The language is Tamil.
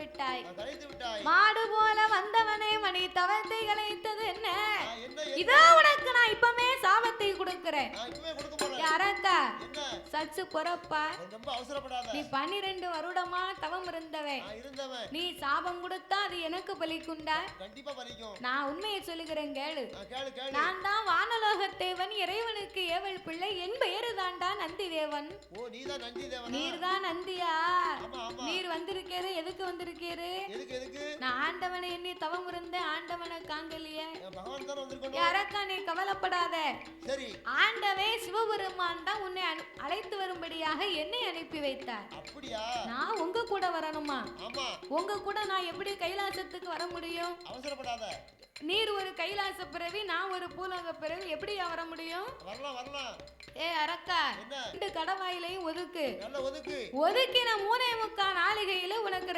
விட்டாய். மாடு போல வந்தவனே மணி தவத்தை கலைத்தது என்ன? இதோ உனக்கு நான் இப்பமே சாபத்தை கொடுக்கிறேன். அரக்கா சச்சு பொறப்பா, நீ 12 வருடமா தவம் இருந்தவன். நீ சாபம் கொடுத்தா அது எனக்கு பலிக்குண்டா? நான் உண்மையை சொல்லுகிறேன் கேளு. நான் தான் வானலோகத்தேவன், இறைவனுக்கு ஏவல் பிள்ளை. என் பெயரு தாண்டா நந்தி தேவன். நீர் தான் நந்தியா? நீர் வந்திருக்கேரு, எதுக்கு வந்திருக்கேரு? நான் ஆண்டவனை எண்ணி தவம் இருந்தேன், ஆண்டவனை காங்கலிய. அரக்கா நீ கவலைப்படாத. ஆண்டவே சிவபெருமான் தான் உன்னை அழைத்து வரும்படியாக என்னை அனுப்பி வைத்தார். நான் உங்க கூட வரணுமா? உங்க கூட நான் எப்படி கைலாசத்துக்கு வர முடியும்? நீர் ஒரு கைலாச பிறவி, நான் ஒரு பூலோக பிறவி, எப்படியா வர முடியும்? ஏ அரக்கா, 2 கடவாயிலையும் ஒதுக்கு. ஒதுக்கின 3 முக்கால் நாளிகையில உனக்கு